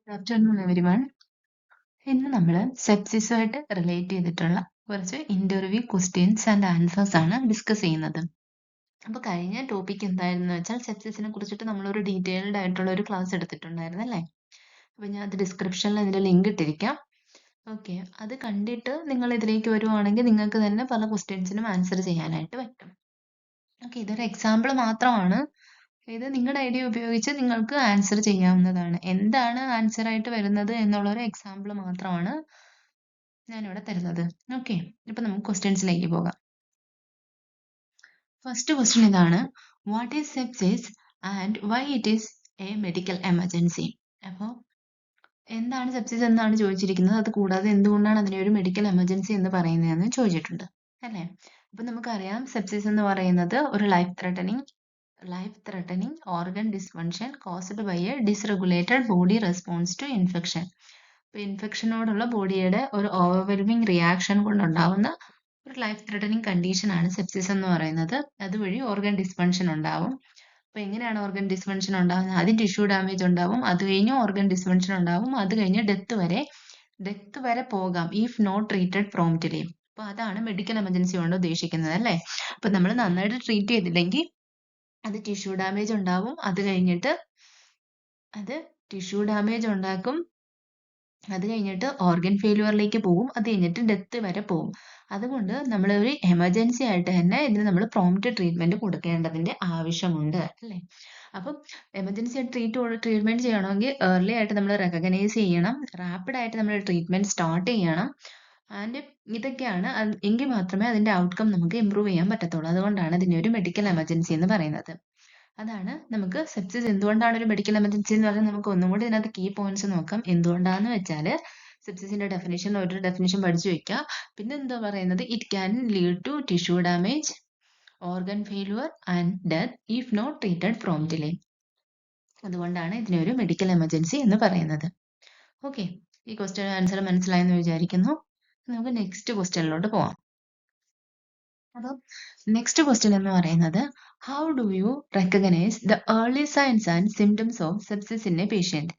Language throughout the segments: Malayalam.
Good afternoon, everyone. ഇന്ന് നമ്മൾ സെപ്സിസുമായിട്ട് റിലേറ്റ് ചെയ്തിട്ടുള്ള കുറച്ച് ഇന്റർവ്യൂ ക്വസ്റ്റ്യൻസ് ആൻഡ് ആൻസേഴ്സ് ആണ് ഡിസ്കസ് ചെയ്യുന്നത്. അപ്പോൾ കഴിഞ്ഞ ടോപ്പിക് എന്തായിരുന്നു വെച്ചാൽ സെപ്സിസിനെ കുറിച്ചിട്ട് നമ്മളൊരു ഡീറ്റെയിൽഡ് ആയിട്ടുള്ള ഒരു ക്ലാസ് എടുത്തിട്ടുണ്ടായിരുന്നു അല്ലേ? അപ്പോൾ ഞാൻ അത് ഡിസ്ക്രിപ്ഷനിൽ അതിന്റെ ലിങ്ക് ഇട്ടിരിക്കാം. ഓക്കെ, അത് കണ്ടിട്ട് നിങ്ങൾ ഇതിലേക്ക് വരുവാണെങ്കിൽ നിങ്ങൾക്ക് തന്നെ പല ക്വസ്റ്റ്യൻസിനും ആൻസർ ചെയ്യാനായിട്ട് പറ്റും. ഓക്കെ, ഇതൊരു എക്സാമ്പിൾ മാത്രമാണ്. ഇത് നിങ്ങളുടെ ഐഡിയ ഉപയോഗിച്ച് നിങ്ങൾക്ക് ആൻസർ ചെയ്യാവുന്നതാണ്. എന്താണ് ആൻസർ ആയിട്ട് വരുന്നത് എന്നുള്ളൊരു എക്സാമ്പിൾ മാത്രമാണ് ഞാനിവിടെ തരുന്നത്. ഓക്കെ, ഇപ്പൊ നമുക്ക് ക്വസ്റ്റ്യൻസിലേക്ക് പോകാം. ഫസ്റ്റ് ക്വസ്റ്റ്യൻ ഇതാണ്, what is sepsis and why it is A medical emergency? അപ്പോൾ എന്താണ് സെപ്സിസ് എന്നാണ് ചോദിച്ചിരിക്കുന്നത്. അത് കൂടാതെ എന്തുകൊണ്ടാണ് അതിനെ ഒരു മെഡിക്കൽ എമർജൻസി എന്ന് പറയുന്നതെന്ന് ചോദിച്ചിട്ടുണ്ട് അല്ലേ? അപ്പൊ നമുക്കറിയാം സെപ്സിസ് എന്ന് പറയുന്നത് ഒരു life threatening organ dysfunction caused by a dysregulated body response to infection. ഇപ്പൊ ഇൻഫെക്ഷനോടുള്ള ബോഡിയുടെ ഒരു ഓവർവെൽമിംഗ് റിയാക്ഷൻ കൊണ്ടുണ്ടാവുന്ന ഒരു ലൈഫ് ത്രെട്ടനിങ് കണ്ടീഷൻ ആണ് സെപ്സിസ് എന്ന് പറയുന്നത്. അതുവഴി ഓർഗൻ ഡിസ്ഫങ്ഷൻ ഉണ്ടാവും. അപ്പൊ എങ്ങനെയാണ് ഓർഗൻ ഡിസ്ഫങ്ഷൻ ഉണ്ടാകുന്നത്? ആദ്യം ടിഷ്യൂ ഡാമേജ് ഉണ്ടാവും, അത് കഴിഞ്ഞ് ഓർഗൻ ഡിസ്ഫങ്ഷൻ ഉണ്ടാവും, അത് കഴിഞ്ഞ് ഡെത്ത് വരെ പോകാം ഇഫ് നോട്ട് ട്രീറ്റഡ് പ്രോംപ്റ്റ്ലി. അപ്പൊ അതാണ് മെഡിക്കൽ എമർജൻസി കൊണ്ട് ഉദ്ദേശിക്കുന്നത് അല്ലേ? അപ്പൊ നമ്മൾ നന്നായിട്ട് ട്രീറ്റ് ചെയ്തില്ലെങ്കിൽ അത് ടിഷ്യൂ ഡാമേജ് ഉണ്ടാവും, അത് കഴിഞ്ഞിട്ട് അത് ടിഷ്യൂ ഡാമേജ് ഉണ്ടാക്കും, അത് കഴിഞ്ഞിട്ട് ഓർഗൻ ഫെയിലുവറിലേക്ക് പോകും, അത് കഴിഞ്ഞിട്ട് ഡെത്ത് വരെ പോകും. അതുകൊണ്ട് നമ്മൾ ഒരു എമർജൻസി ആയിട്ട് തന്നെ ഇതിന് നമ്മൾ പ്രോംപ്റ്റ് ട്രീറ്റ്മെന്റ് കൊടുക്കേണ്ടതിന്റെ ആവശ്യമുണ്ട് അല്ലേ? അപ്പം എമർജൻസി ആയിട്ട് ട്രീറ്റ്മെന്റ് ചെയ്യണമെങ്കിൽ ഏർലി ആയിട്ട് നമ്മൾ റെക്കഗ്നൈസ് ചെയ്യണം, റാപ്പിഡ് ആയിട്ട് നമ്മൾ ട്രീറ്റ്മെന്റ് സ്റ്റാർട്ട് ചെയ്യണം. ആൻഡ് ഇതൊക്കെയാണ് എങ്കിൽ മാത്രമേ അതിന്റെ ഔട്ട്കം നമുക്ക് ഇമ്പ്രൂവ് ചെയ്യാൻ പറ്റത്തുള്ളൂ. അതുകൊണ്ടാണ് ഇതിനെ ഒരു മെഡിക്കൽ എമർജൻസി എന്ന് പറയുന്നത്. അതാണ് നമുക്ക് സെപ്സിസ് എന്തുകൊണ്ടാണ് ഒരു മെഡിക്കൽ എമർജൻസി എന്ന് പറഞ്ഞാൽ നമുക്ക് ഒന്നും കൂടി ഇതിനകത്ത് കീ പോയിന്റ്സ് നോക്കാം. എന്തുകൊണ്ടാന്ന് വെച്ചാൽ സെപ്സിസിന്റെ ഒരു ഡെഫിനിഷൻ പഠിച്ചു വെക്കുക. പിന്നെ എന്താ പറയുന്നത്, it can lead to tissue damage, organ failure and death if not treated promptly. അതുകൊണ്ടാണ് ഇതിനെ ഒരു മെഡിക്കൽ എമർജൻസി എന്ന് പറയുന്നത്. ഓക്കെ, ഈ ക്വസ്റ്റ്യൻ ആൻസർ മനസ്സിലായെന്ന് വിചാരിക്കുന്നു. നമുക്ക് നെക്സ്റ്റ് ക്വസ്റ്റ്യനിലോട്ട് പോവാം. അപ്പം നെക്സ്റ്റ് ക്വസ്റ്റ്യൻ എന്ന് പറയുന്നത്, how do you recognise the early signs and symptoms of sepsis in a patient?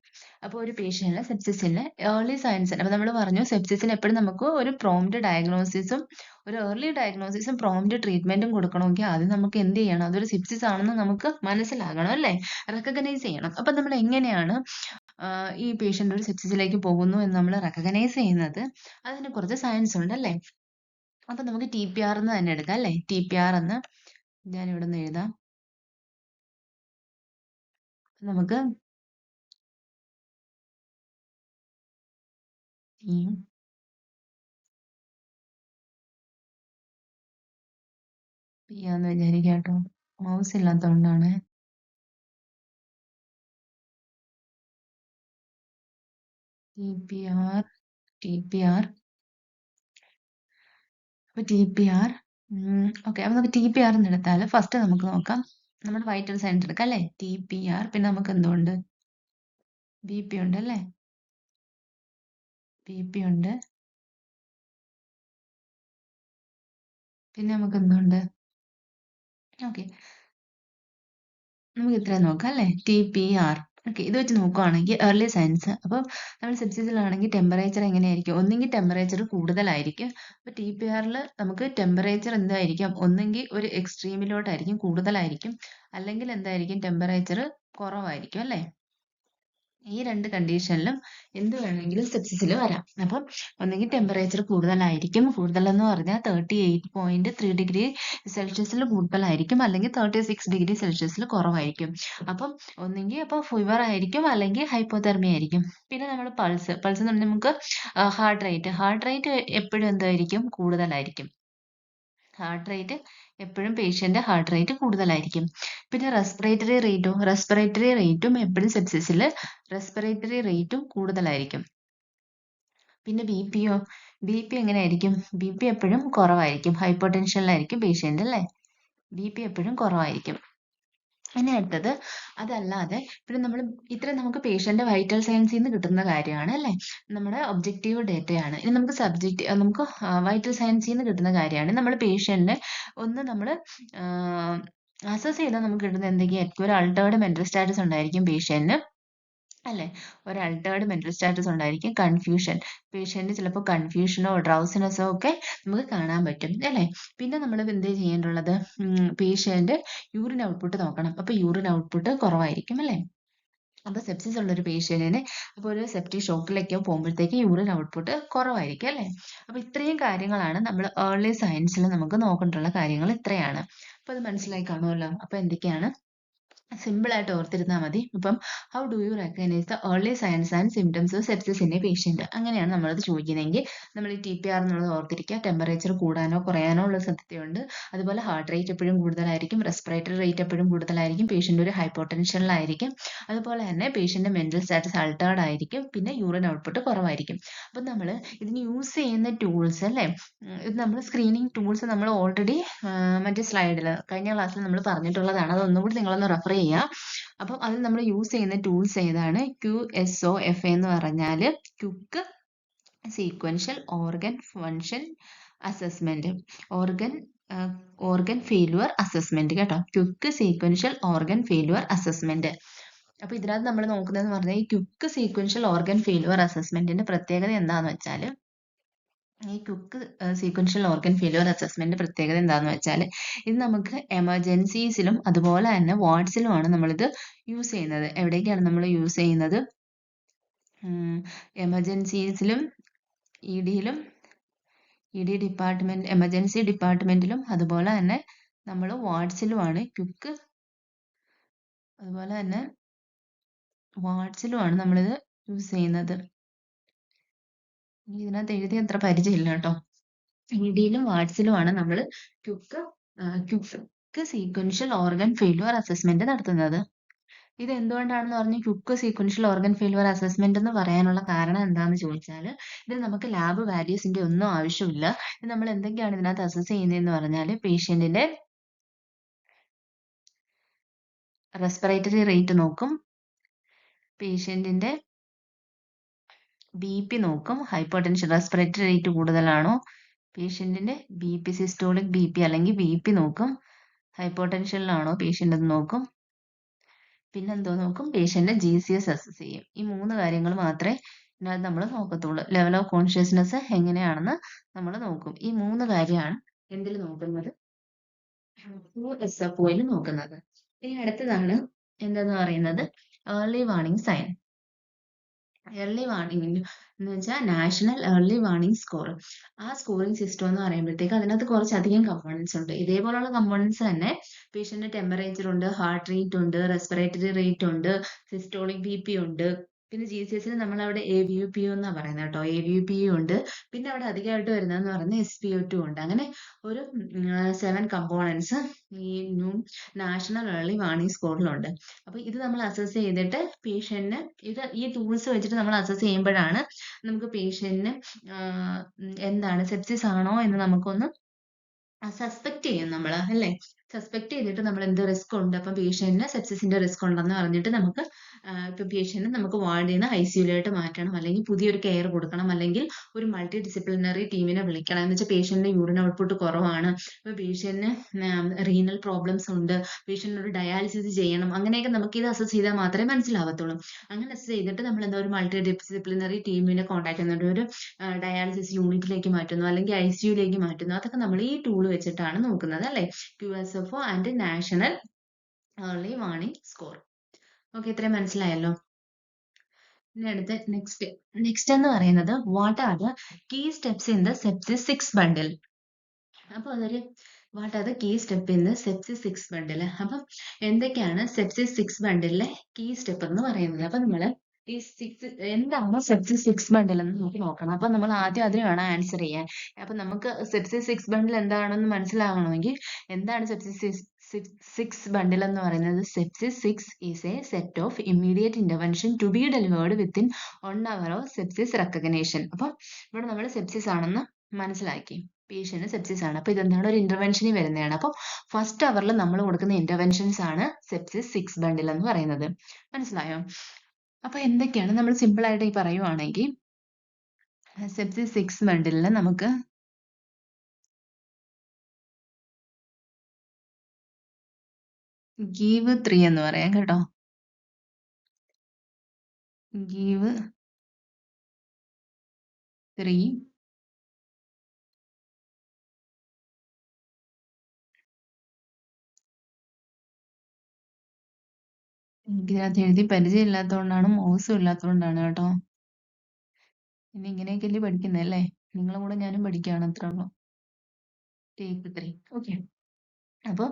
അപ്പോൾ ഒരു പേഷ്യന്റിലെ സെപ്സിസിന്റെ ഏർലി സയൻസ്, അപ്പോൾ നമ്മൾ പറഞ്ഞു സെപ്സിസിന് എപ്പോഴും നമുക്ക് ഒരു പ്രോംപ്റ്റ് ഡയഗ്നോസിസും ഒരു ഏർലി ഡയഗ്നോസിസും പ്രോംപ്റ്റ് ട്രീറ്റ്മെന്റും കൊടുക്കണമെങ്കിൽ ആദ്യം നമുക്ക് എന്ത് ചെയ്യണം, അതൊരു സെപ്സിസ് ആണെന്ന് നമുക്ക് മനസ്സിലാകണം അല്ലേ? റെക്കഗ്നൈസ് ചെയ്യണം. അപ്പം നമ്മൾ എങ്ങനെയാണ് ഈ പേഷ്യന്റ് ഒരു സെപ്സിസിലേക്ക് പോകുന്നു എന്ന് നമ്മൾ റെക്കഗ്നൈസ് ചെയ്യുന്നത്? അതിന് കുറച്ച് സയൻസ് ഉണ്ട് അല്ലേ? അപ്പൊ നമുക്ക് TPR എന്ന് തന്നെ എടുക്കാം അല്ലേ? TPR എന്ന് ഞാൻ ഇവിടെ നിന്ന് എഴുതാം. നമുക്ക് ചെയ്യാന്ന് വിചാരിക്കാം കേട്ടോ. മൗസ് ഇല്ലാത്തതുകൊണ്ടാണ്. TPR അപ്പൊ TPR ഓക്കെ, അപ്പൊ നമുക്ക് TPR എന്ന് എടുത്താൽ ഫസ്റ്റ് നമുക്ക് നോക്കാം, നമ്മുടെ വൈറ്റൽ സയൻസ് എടുക്കാം അല്ലേ? TPR, പിന്നെ നമുക്ക് എന്തുണ്ട്, BP ഉണ്ട് അല്ലേ? BP ഉണ്ട്, പിന്നെ നമുക്ക് എന്തുണ്ട്? ഓക്കെ, നമുക്ക് ഇത്രയും നോക്കാം അല്ലേ? TPR. ഓക്കെ, ഇത് വെച്ച് നോക്കുവാണെങ്കിൽ ഏർലി സയൻസ്, അപ്പം നമ്മൾ സെപ്സിസിലാണെങ്കിൽ ടെമ്പറേച്ചർ എങ്ങനെയായിരിക്കും? ഒന്നെങ്കിൽ ടെമ്പറേച്ചർ കൂടുതലായിരിക്കും. അപ്പോൾ TPRൽ നമുക്ക് ടെമ്പറേച്ചർ എന്തായിരിക്കും? ഒന്നെങ്കിൽ ഒരു എക്സ്ട്രീമിലോട്ടായിരിക്കും, കൂടുതലായിരിക്കും, അല്ലെങ്കിൽ എന്തായിരിക്കും, ടെമ്പറേച്ചർ കുറവായിരിക്കും അല്ലേ? ഈ രണ്ട് കണ്ടീഷനിലും എന്ത് വേണമെങ്കിലും സെപ്സിസിൽ വരാം. അപ്പം ഒന്നെങ്കിൽ ടെമ്പറേച്ചർ കൂടുതലായിരിക്കും, കൂടുതലെന്ന് പറഞ്ഞാൽ 38.3 ഡിഗ്രി സെൽഷ്യസിൽ കൂടുതലായിരിക്കും, അല്ലെങ്കിൽ 36 ഡിഗ്രി സെൽഷ്യസിൽ കുറവായിരിക്കും. അപ്പം ഒന്നെങ്കിൽ അപ്പോൾ ഫീവർ ആയിരിക്കും, അല്ലെങ്കിൽ ഹൈപ്പോതെർമിയ ആയിരിക്കും. പിന്നെ നമ്മൾ പൾസ് എന്ന് പറഞ്ഞാൽ നമുക്ക് ഹാർട്ട് റേറ്റ് എപ്പോഴും എന്തായിരിക്കും, കൂടുതലായിരിക്കും. ഹാർട്ട് റേറ്റ് എപ്പോഴും പേഷ്യന്റ് ഹാർട്ട് റേറ്റ് കൂടുതലായിരിക്കും. പിന്നെ റെസ്പിറേറ്ററി റേറ്റും എപ്പോഴും സെപ്സിസിൽ റെസ്പിറേറ്ററി റേറ്റും കൂടുതലായിരിക്കും. പിന്നെ BP എങ്ങനെയായിരിക്കും? BP എപ്പോഴും കുറവായിരിക്കും, ഹൈപ്പോടെൻഷനിലായിരിക്കും പേഷ്യന്റ് അല്ലേ? BP എപ്പോഴും കുറവായിരിക്കും. ഇനി അടുത്തത്, അതല്ലാതെ പിന്നെ നമ്മൾ ഇത്രയും നമുക്ക് പേഷ്യന്റ് വൈറ്റൽ സയൻസിൽ നിന്ന് കിട്ടുന്ന കാര്യമാണ് അല്ലേ? നമ്മുടെ ഒബ്ജക്റ്റീവ് ഡേറ്റയാണ്. ഇനി നമുക്ക് വൈറ്റൽ സയൻസിൽ നിന്ന് കിട്ടുന്ന കാര്യമാണ്. നമ്മൾ പേഷ്യന്റിനെ ഒന്ന് നമ്മൾ അസസ് ചെയ്താൽ നമുക്ക് കിട്ടുന്ന എന്തൊക്കെയായിരിക്കും? ഒരു അൾട്ടേർഡ് മെന്റൽ സ്റ്റാറ്റസ് ഉണ്ടായിരിക്കും പേഷ്യന്റിന്. അല്ലേ? ഒരു അൾട്ടേർഡ് മെന്റൽ സ്റ്റാറ്റസ് ഉണ്ടായിരിക്കും. കൺഫ്യൂഷൻ, പേഷ്യന്റ് ചിലപ്പോൾ കൺഫ്യൂഷനോ ഡ്രൗസിനെസ്സോ ഒക്കെ നമുക്ക് കാണാൻ പറ്റും അല്ലേ? പിന്നെ നമ്മൾ എന്ത് ചെയ്യേണ്ടുള്ളത്, പേഷ്യന്റ് യൂറിൻ ഔട്ട്പുട്ട് നോക്കണം. അപ്പോൾ യൂറിൻ ഔട്ട്പുട്ട് കുറവായിരിക്കും അല്ലേ? അപ്പോൾ സെപ്സിസ് ഉള്ള ഒരു പേഷ്യന്റിന് അപ്പോൾ ഒരു സെപ്റ്റിക് ഷോക്കിലേക്കോ പോകുമ്പോഴത്തേക്ക് യൂറിൻ ഔട്ട്പുട്ട് കുറവായിരിക്കും അല്ലേ? അപ്പോൾ ഇത്രയും കാര്യങ്ങളാണ് നമ്മൾ ഏർലി സയൻസിൽ നമുക്ക് നോക്കേണ്ടുള്ള കാര്യങ്ങൾ ഇത്രയാണ്. അപ്പോൾ അത് മനസ്സിലായി കാണുമല്ലോ. അപ്പോൾ എന്തൊക്കെയാണ്, സിമ്പിൾ ആയിട്ട് ഓർത്തിരുന്നാൽ മതി. ഇപ്പം how do you recognise the early signs and symptoms of sepsis in a patient, അങ്ങനെയാണ് നമ്മളത് ചോദിക്കുന്നതെങ്കിൽ നമ്മൾ ഈ TPR എന്നുള്ളത് ഓർത്തിരിക്കുക. ടെമ്പറേച്ചർ കൂടാനോ കുറയാനോ ഉള്ള സാധ്യതയുണ്ട്. അതുപോലെ ഹാർട്ട് റേറ്റ് എപ്പോഴും കൂടുതലായിരിക്കും, റെസ്പിറേറ്ററി റേറ്റ് എപ്പോഴും കൂടുതലായിരിക്കും, പേഷ്യന്റ് ഒരു ഹൈപ്പോടെൻഷനിലായിരിക്കും. അതുപോലെ തന്നെ പേഷ്യന്റ് മെന്റൽ സ്റ്റാറ്റസ് അൾട്ടേർഡ് ആയിരിക്കും, പിന്നെ യൂറിൻ ഔട്ട്പുട്ട് കുറവായിരിക്കും. അപ്പം നമ്മൾ ഇതിന് യൂസ് ചെയ്യുന്ന ടൂൾസ് അല്ലേ, ഇത് നമ്മൾ സ്ക്രീനിങ് ടൂൾസ് നമ്മൾ ഓൾറെഡി മറ്റേ സ്ലൈഡിൽ കഴിഞ്ഞ ക്ലാസ്സിൽ നമ്മൾ പറഞ്ഞിട്ടുള്ളതാണ്. അതൊന്നും കൂടി നിങ്ങളൊന്ന് റെഫർ ചെയ്യുക. അപ്പം അതിൽ നമ്മൾ യൂസ് ചെയ്യുന്ന ടൂൾസ് ഏതാണ്, QSOFA എന്ന് പറഞ്ഞാൽ quick sequential organ function assessment, organ failure assessment കേട്ടോ, quick sequential organ failure assessment. അപ്പൊ ഇതിനകത്ത് നമ്മൾ നോക്കുന്നതെന്ന് പറഞ്ഞാൽ ഈ ക്വിക്ക് സീക്വൻഷ്യൽ ഓർഗൻ ഫെയിലുവർ അസസ്മെന്റിന്റെ പ്രത്യേകത എന്താണെന്ന് വെച്ചാൽ, ഈ quick sequential organ failure assessment പ്രത്യേകത എന്താണെന്ന് വെച്ചാൽ, ഇത് നമുക്ക് എമർജൻസീസിലും അതുപോലെ തന്നെ വാർഡ്സിലുമാണ് നമ്മളിത് യൂസ് ചെയ്യുന്നത്. എവിടേക്കാണ് നമ്മൾ യൂസ് ചെയ്യുന്നത്, എമർജൻസീസിലും EDയിലും ED ഡിപ്പാർട്ട്മെന്റ്, എമർജൻസി ഡിപ്പാർട്ട്മെന്റിലും അതുപോലെ തന്നെ നമ്മൾ വാർഡ്സിലുമാണ് ക്വിക്ക്, അതുപോലെ തന്നെ വാർഡ്സിലുമാണ് നമ്മളിത് യൂസ് ചെയ്യുന്നത്. ഇതിനകത്ത് എഴുതി അത്ര പരിചയമില്ല കേട്ടോ. EDയിലും വാർഡ്സിലുമാണ് നമ്മൾ quick sequential organ failure assessment നടത്തുന്നത്. ഇത് എന്തുകൊണ്ടാണെന്ന് പറഞ്ഞ് quick sequential organ failure assessment എന്ന് പറയാനുള്ള കാരണം എന്താണെന്ന് ചോദിച്ചാൽ, ഇത് നമുക്ക് ലാബ് വാല്യൂസിന്റെ ഒന്നും ആവശ്യമില്ല. ഇത് നമ്മൾ എന്തൊക്കെയാണ് ഇതിനകത്ത് അസസ് ചെയ്യുന്നതെന്ന് പറഞ്ഞാൽ, പേഷ്യന്റിന്റെ റെസ്പിറേറ്ററി റേറ്റ് നോക്കും, പേഷ്യന്റിന്റെ BP നോക്കും, ഹൈപ്പർടെൻഷൻ റെസ്പിറേറ്ററി റേറ്റ് കൂടുതലാണോ, പേഷ്യന്റിന്റെ BP സിസ്റ്റോളിക് BP അല്ലെങ്കിൽ BP നോക്കും, ഹൈപ്പോടെൻഷനിലാണോ പേഷ്യന്റ് എന്ന് നോക്കും, പിന്നെന്തോ നോക്കും, പേഷ്യന്റ് GCS അസസ് ചെയ്യും. ഈ 3 കാര്യങ്ങൾ മാത്രമേ ഇതിനകത്ത് നമ്മൾ നോക്കത്തുള്ളൂ. ലെവൽ ഓഫ് കോൺഷ്യസ്നെസ് എങ്ങനെയാണെന്ന് നമ്മൾ നോക്കും. ഈ 3 കാര്യമാണ് എന്തിൽ നോക്കുന്നത്, SFOയിൽ നോക്കുന്നത്. ഇനി അടുത്തതാണ് എന്തെന്ന് പറയുന്നത്, early warning sign. Early warning എന്ന് വെച്ചാൽ നാഷണൽ ഏർലി വാർണിംഗ് സ്കോർ. ആ സ്കോറിംഗ് സിസ്റ്റം എന്ന് പറയുമ്പോഴത്തേക്ക് അതിനകത്ത് കുറച്ചധികം കമ്പോണൻസ് ഉണ്ട്. ഇതേപോലുള്ള കമ്പോണൻസ് തന്നെ പേഷ്യന്റ് ടെമ്പറേച്ചർ ഉണ്ട്, ഹാർട്ട് റേറ്റ് ഉണ്ട്, റെസ്പിറേറ്ററി റേറ്റ് ഉണ്ട്, സിസ്റ്റോളിക് BP ഉണ്ട്, പിന്നെ GCSന് നമ്മൾ അവിടെ ABUPO എന്നാ പറയുന്നത് കേട്ടോ, ABUPO ഉണ്ട്. പിന്നെ അവിടെ അധികമായിട്ട് വരുന്നതെന്ന് പറയുന്നത് SpO2 ഉണ്ട്. അങ്ങനെ ഒരു 7 കമ്പോണൻസ് ഈ നാഷണൽ ഏർലി വാർണിംഗ് സ്കോറിലുണ്ട്. അപ്പൊ ഇത് നമ്മൾ അസസ് ചെയ്തിട്ട് പേഷ്യന്റിന് ഈ ടൂൾസ് വെച്ചിട്ട് നമ്മൾ അസസ് ചെയ്യുമ്പോഴാണ് നമുക്ക് പേഷ്യന്റിന് എന്താണ് സെപ്സിസ് ആണോ എന്ന് നമുക്കൊന്ന് സസ്പെക്ട് ചെയ്യും നമ്മൾ അല്ലേ. സസ്പെക്ട് ചെയ്തിട്ട് നമ്മൾ എന്ത് റിസ്ക് ഉണ്ട്, അപ്പം പേഷ്യന്റിന് സെപ്സിസിന്റെ റിസ്ക് ഉണ്ടെന്ന് പറഞ്ഞിട്ട് നമുക്ക് ഇപ്പൊ പേഷ്യന്റ് നമുക്ക് വാർഡിൽ നിന്ന് ICUയിലോട്ട് മാറ്റണം, അല്ലെങ്കിൽ പുതിയൊരു കെയർ കൊടുക്കണം, അല്ലെങ്കിൽ ഒരു മൾട്ടി ഡിസിപ്ലിനറി ടീമിനെ വിളിക്കണം. എന്ന് വെച്ചാൽ പേഷ്യന്റിന് യൂറിൻ ഔട്ട്പുട്ട് കുറവാണ്, ഇപ്പൊ പേഷ്യന്റിന് റീനൽ പ്രോബ്ലംസ് ഉണ്ട്, പേഷ്യന്റിന് ഒരു ഡയാലിസിസ് ചെയ്യണം, അങ്ങനെയൊക്കെ നമുക്ക് ഇത് അസസ് ചെയ്താൽ മാത്രമേ മനസ്സിലാവത്തുള്ളൂ. അങ്ങനെ അസസ് ചെയ്തിട്ട് നമ്മൾ എന്താ ഒരു മൾട്ടി ഡിസിപ്ലിനറി ടീമിനെ കോൺടാക്ട് ചെയ്യുന്നുണ്ട്, ഒരു ഡയാലിസിസ് യൂണിറ്റിലേക്ക് മാറ്റുന്നു, അല്ലെങ്കിൽ ICUയിലേക്ക് മാറ്റുന്നു. അതൊക്കെ നമ്മൾ ഈ ടൂൾ വെച്ചിട്ടാണ് നോക്കുന്നത് അല്ലേ. QSFO and national early warning score. Okay, ഇത്രയും മനസ്സിലായല്ലോ. ഇനി അടുത്ത നെക്സ്റ്റ് എന്ന് പറയുന്നത് what are the key steps in the sepsis 6 bundle. അപ്പൊ അതൊരു what are the key step in the sepsis 6 bundle. അപ്പം എന്തൊക്കെയാണ് സെപ്സിസ് 6 ബണ്ടിലെ കീ സ്റ്റെപ്പ് എന്ന് പറയുന്നത്. അപ്പൊ നമ്മള് ഈ എന്താണ് സെപ്സിസ് 6 ബണ്ടിൽ എന്ന് നമുക്ക് നോക്കണം. അപ്പൊ നമ്മൾ ആദ്യം അതിന് വേണം ആൻസർ ചെയ്യാൻ. അപ്പൊ നമുക്ക് സെപ്സിസ് 6 ബണ്ടിൽ എന്താണെന്ന് മനസ്സിലാകണമെങ്കിൽ, എന്താണ് സെപ്സിസ് 6 ബണ്ടിൽ എന്ന് പറയുന്നത്, sepsis 6 is a set of immediate intervention to be delivered within 1 hour of sepsis recognition. അപ്പം ഇവിടെ നമ്മൾ സെപ്സിസ് ആണെന്ന് മനസ്സിലാക്കി, പേഷ്യന്റ് സെപ്സിസ് ആണ്. അപ്പൊ ഇതെന്താണ്, ഒരു ഇന്റർവെൻഷനിൽ വരുന്നതാണ്. അപ്പം ഫസ്റ്റ് അവറിൽ നമ്മൾ കൊടുക്കുന്ന ഇന്റർവെൻഷൻസ് ആണ് സെപ്സിസ് 6 ബണ്ടിൽ എന്ന് പറയുന്നത്. മനസ്സിലായോ? അപ്പൊ എന്തൊക്കെയാണ് നമ്മൾ സിമ്പിൾ ആയിട്ട് ഈ പറയുവാണെങ്കിൽ, സെപ്സിസ് 6 ബണ്ടിലിന് നമുക്ക് ഗീവ് 3 എന്ന് പറയാം കേട്ടോ. give 3 എനിക്കിതിനകത്ത് എഴുതി പരിചയമില്ലാത്തതുകൊണ്ടാണ് മൗസും ഇല്ലാത്തതുകൊണ്ടാണ് കേട്ടോ. പിന്നെ ഇങ്ങനെയൊക്കെയല്ലേ പഠിക്കുന്നത് അല്ലേ? നിങ്ങളും കൂടെ ഞാനും പഠിക്കുകയാണ്, അത്രേ ഉള്ളൂ. ടേക്ക് 3. ഓക്കെ. അപ്പോൾ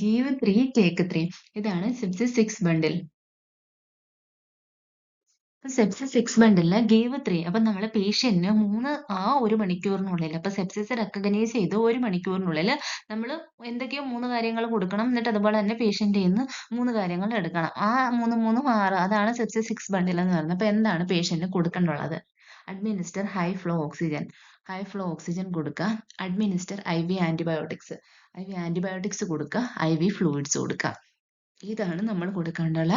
ഗീവ് 3 ടേക്ക് 3 ഇതാണ് സെപ്സിസ് 6 ബണ്ടിൽ. സെപ്സിസ് 6 ബണ്ടില് ഗീവ് 3. അപ്പൊ നമ്മള് പേഷ്യന്റിന് ഒരു മണിക്കൂറിനുള്ളിൽ, അപ്പൊ സെപ്സിസ് റെക്കഗ്നൈസ് ചെയ്ത് 1 മണിക്കൂറിനുള്ളിൽ നമ്മൾ എന്തൊക്കെയോ 3 കാര്യങ്ങൾ കൊടുക്കണം. എന്നിട്ട് അതുപോലെ തന്നെ പേഷ്യന്റിൽ നിന്ന് 3 കാര്യങ്ങൾ എടുക്കണം. ആ 3 3 6, അതാണ് സെപ്സിസ് 6 ബണ്ടിൽ എന്ന് പറയുന്നത്. അപ്പൊ എന്താണ് പേഷ്യന്റിന് കൊടുക്കേണ്ടുള്ളത്? Administer high flow oxygen. High flow oxygen കൊടുക്കുക. Administer IV antibiotics. IV antibiotics കൊടുക്കുക. IV ഫ്ലൂയിഡ്സ് കൊടുക്കുക. ഇതാണ് നമ്മൾ കൊടുക്കേണ്ടുള്ള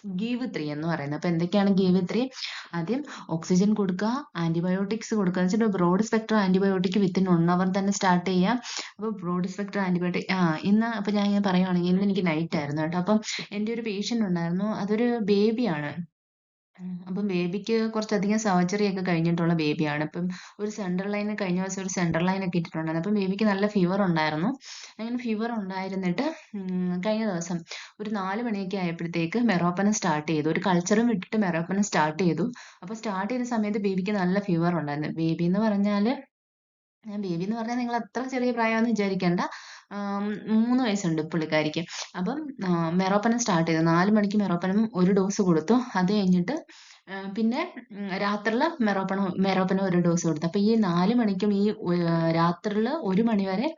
ഗീവ് 3 എന്ന് പറയുന്നത്. അപ്പൊ എന്തൊക്കെയാണ് ഗീവ് 3? ആദ്യം ഓക്സിജൻ കൊടുക്കുക, ആന്റിബയോട്ടിക്സ് കൊടുക്കുക. എന്ന് വെച്ചാൽ broad spectrum antibiotic within 1 hour തന്നെ സ്റ്റാർട്ട് ചെയ്യാം. അപ്പൊ ബ്രോഡ് സ്പെക്ട്രം ആന്റിബയോട്ടിക് ഇന്ന് അപ്പൊ ഞാൻ ഇങ്ങനെ പറയുവാണെങ്കിൽ ഇന്ന് എനിക്ക് നൈറ്റ് ആയിരുന്നു കേട്ടോ. അപ്പം എൻ്റെ ഒരു പേഷ്യന്റ് ഉണ്ടായിരുന്നു, അതൊരു ബേബിയാണ്. അപ്പം ബേബിക്ക് കുറച്ചധികം സർജറി ഒക്കെ കഴിഞ്ഞിട്ടുള്ള ബേബിയാണ്. അപ്പം ഒരു സെൻട്രൽ ലൈൻ കഴിഞ്ഞ ദിവസം ഒരു സെൻട്രൽ ലൈൻ ഒക്കെ ഇട്ടിട്ടുണ്ടായിരുന്നു. അപ്പം ബേബിക്ക് നല്ല ഫീവർ ഉണ്ടായിരുന്നു. അങ്ങനെ ഫീവർ ഉണ്ടായിരുന്നിട്ട് കഴിഞ്ഞ ദിവസം ഒരു 4 മണിയൊക്കെ ആയപ്പോഴത്തേക്ക് മെറോപ്പനം സ്റ്റാർട്ട് ചെയ്തു. ഒരു കൾച്ചറും വിട്ടിട്ട് മെറോപ്പനം സ്റ്റാർട്ട് ചെയ്തു. അപ്പോൾ സ്റ്റാർട്ട് ചെയ്ത സമയത്ത് ബേബിക്ക് നല്ല ഫീവർ ഉണ്ടായിരുന്നു. ബേബി എന്ന് പറഞ്ഞാൽ നിങ്ങൾ അത്ര ചെറിയ പ്രായമാണെന്ന് വിചാരിക്കേണ്ട. 3 വയസ്സുണ്ട് പുള്ളിക്കാരിക്ക്. അപ്പം മെറോപ്പനം സ്റ്റാർട്ട് ചെയ്തു. 4 മണിക്ക് മെറോപ്പനം ഒരു ഡോസ് കൊടുത്തു. അത് കഴിഞ്ഞിട്ട് പിന്നെ രാത്രിയിൽ മെറോപ്പനം ഒരു ഡോസ് കൊടുത്തു. അപ്പൊ ഈ 4 മണിക്കും ഈ രാത്രിയിൽ 1 മണി വരെ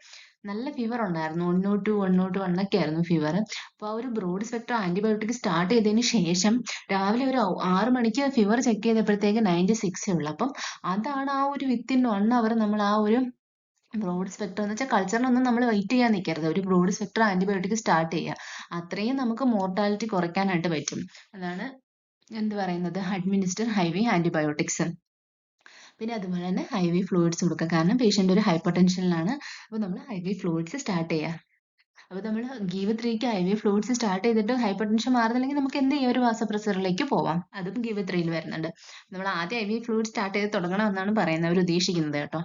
നല്ല ഫീവർ ഉണ്ടായിരുന്നു. 102, 101 ഒക്കെ ആയിരുന്നു ഫീവർ. അപ്പൊ ആ ഒരു ബ്രോഡ് സ്പെക്ട്രം ആന്റിബയോട്ടിക് സ്റ്റാർട്ട് ചെയ്തതിന് ശേഷം രാവിലെ ഒരു 6 മണിക്ക് ഫീവർ ചെക്ക് ചെയ്തപ്പോഴത്തേക്ക് 96 ഉള്ളു. അപ്പം അതാണ് ആ ഒരു വിത്തിൻ 1 hour നമ്മൾ ആ ഒരു ബ്രോഡ് സ്പെക്ട്രം എന്ന് വെച്ചാൽ കൾച്ചറിനൊന്നും നമ്മൾ വെയിറ്റ് ചെയ്യാൻ നിൽക്കരുത്. ഒരു ബ്രോഡ് സ്പെക്ട്രം ആന്റിബയോട്ടിക് സ്റ്റാർട്ട് ചെയ്യുക. അത്രയും നമുക്ക് മോർട്ടാലിറ്റി കുറയ്ക്കാനായിട്ട് പറ്റും. അതാണ് എന്ത് പറയുന്നത്, അഡ്മിനിസ്റ്റർ IV ആന്റിബയോട്ടിക്സ്. പിന്നെ അതുപോലെ തന്നെ IV ഫ്ലൂയിഡ്സ് കൊടുക്കുക. കാരണം പേഷ്യന്റ് ഒരു ഹൈപ്പർ ടെൻഷനിലാണ്. അപ്പോൾ നമ്മൾ IV ഫ്ലൂയിഡ്സ് സ്റ്റാർട്ട് ചെയ്യുക. അപ്പോൾ നമ്മൾ ഗീവ് 3ക്ക് IV ഫ്ലൂയിഡ്സ് സ്റ്റാർട്ട് ചെയ്തിട്ട് ഹൈപ്പർ ടെൻഷൻ മാറുന്നില്ലെങ്കിൽ നമുക്ക് എന്ത് ചെയ്യാം, ഒരു വാസപ്രസറിലേക്ക് പോവാം. അതും ഗീവ് 3യിൽ വരുന്നുണ്ട്. നമ്മൾ ആദ്യം IV ഫ്ലൂയിഡ് സ്റ്റാർട്ട് ചെയ്ത് തുടങ്ങണം എന്നാണ് പറയുന്നത്, അവർ ഉദ്ദേശിക്കുന്നത് കേട്ടോ.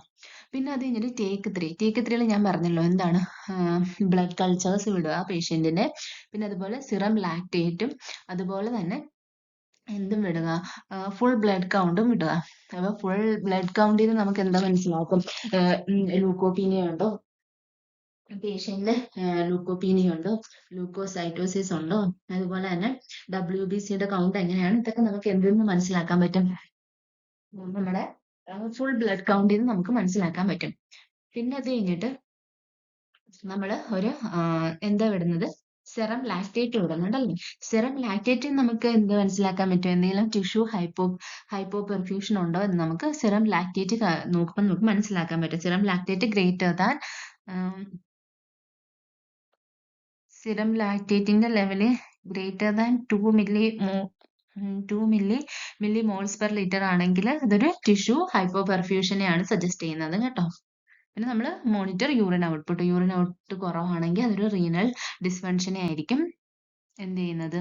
പിന്നെ അത് കഴിഞ്ഞിട്ട് ടേക്ക് 3യിൽ ഞാൻ പറഞ്ഞല്ലോ എന്താണ്, ബ്ലഡ് കൾച്ചേഴ്സ് വിടുക പേഷ്യന്റിന്റെ. പിന്നെ അതുപോലെ സിറം ലാക്റ്റേറ്റും അതുപോലെ തന്നെ എന്തും വിടുക, ഫുൾ ബ്ലഡ് കൗണ്ടും വിടുക. അപ്പൊ ഫുൾ ബ്ലഡ് കൗണ്ടിൽ നിന്ന് നമുക്ക് എന്താ മനസ്സിലാക്കും, ലൂക്കോപീനിയ ഉണ്ടോ പേഷ്യന്റിന്, ലൂക്കോപീനിയ ഉണ്ടോ, ലൂക്കോസൈറ്റോസിസ് ഉണ്ടോ, അതുപോലെ തന്നെ WBCയുടെ കൗണ്ട് എങ്ങനെയാണ്, ഇതൊക്കെ നമുക്ക് എന്തെന്ന് മനസ്സിലാക്കാൻ പറ്റും, നമ്മുടെ ഫുൾ ബ്ലഡ് കൗണ്ടിൽ നിന്ന് നമുക്ക് മനസ്സിലാക്കാൻ പറ്റും. പിന്നെ അത് കഴിഞ്ഞിട്ട് നമ്മൾ ഒരു എന്താ വിടുന്നത്, സെറം ലാക്റ്റേറ്റ് വിടുന്നുണ്ടല്ലേ. സെറം ലാക്റ്റേറ്റ് നമുക്ക് എന്ത് മനസ്സിലാക്കാൻ പറ്റും, എന്തെങ്കിലും ടിഷ്യൂ ഹൈപ്പോ പെർഫ്യൂഷൻ ഉണ്ടോ എന്ന് നമുക്ക് സെറം ലാക്റ്റേറ്റ് നോക്കുമ്പോൾ നമുക്ക് മനസ്സിലാക്കാൻ പറ്റും. Serum lactate greater than serum ലാക്റ്റേറ്റിന്റെ level greater than 2 millimoles per litre ആണെങ്കിൽ അതൊരു ടിഷ്യൂ ഹൈപ്പോ പെർഫ്യൂഷനെയാണ് സജസ്റ്റ് ചെയ്യുന്നത് കേട്ടോ. പിന്നെ നമ്മൾ മോണിറ്റർ യൂറിൻ ഔട്ട്പുട്ട് കുറവാണെങ്കിൽ അതൊരു റീനൽ ഡിസ്ഫങ്ഷനെ ആയിരിക്കും എന്ത് ചെയ്യുന്നത്,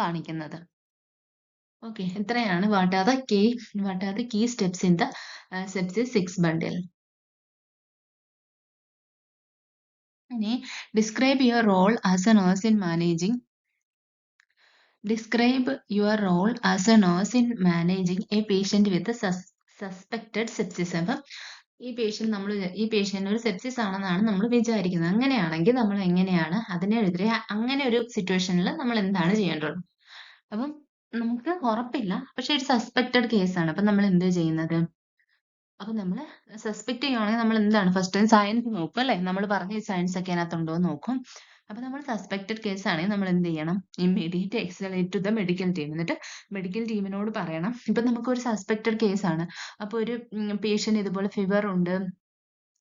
കാണിക്കുന്നത്. ഓക്കെ, ഇത്രയാണ് what are the key steps in the sepsis 6 bundle. ഇനി describe your role as a nurse in managing a patient with suspected sepsis. അപ്പം ഈ പേഷ്യന്റ് ഒരു സെപ്സിസ് ആണെന്നാണ് നമ്മൾ വിചാരിക്കുന്നത്. അങ്ങനെയാണെങ്കിൽ നമ്മൾ എങ്ങനെയാണ് അതിനെതിരെ അങ്ങനെ ഒരു സിറ്റുവേഷനിൽ നമ്മൾ എന്താണ് ചെയ്യേണ്ടത്? അപ്പം നമുക്ക് ഉറപ്പില്ല, പക്ഷെ ഒരു സസ്പെക്റ്റഡ് കേസാണ്. അപ്പം നമ്മൾ എന്ത് ചെയ്യുന്നത്, അപ്പൊ നമ്മൾ സസ്പെക്ട് ചെയ്യുകയാണെങ്കിൽ നമ്മൾ എന്താണ് ഫസ്റ്റ് ടൈം സയൻസ് നോക്കും അല്ലെ, നമ്മൾ പറഞ്ഞ സയൻസ് ഒക്കെ അതിനകത്തുണ്ടോ എന്ന് നോക്കും. അപ്പൊ നമ്മൾ സസ്പെക്റ്റഡ് കേസ് ആണെങ്കിൽ നമ്മൾ എന്ത് ചെയ്യണം, immediate escalate to the medical team. എന്നിട്ട് മെഡിക്കൽ ടീമിനോട് പറയണം, ഇപ്പൊ നമുക്ക് ഒരു സസ്പെക്റ്റഡ് കേസ് ആണ്, അപ്പൊ ഒരു പേഷ്യന്റ് ഇതുപോലെ ഫീവർ ഉണ്ട്,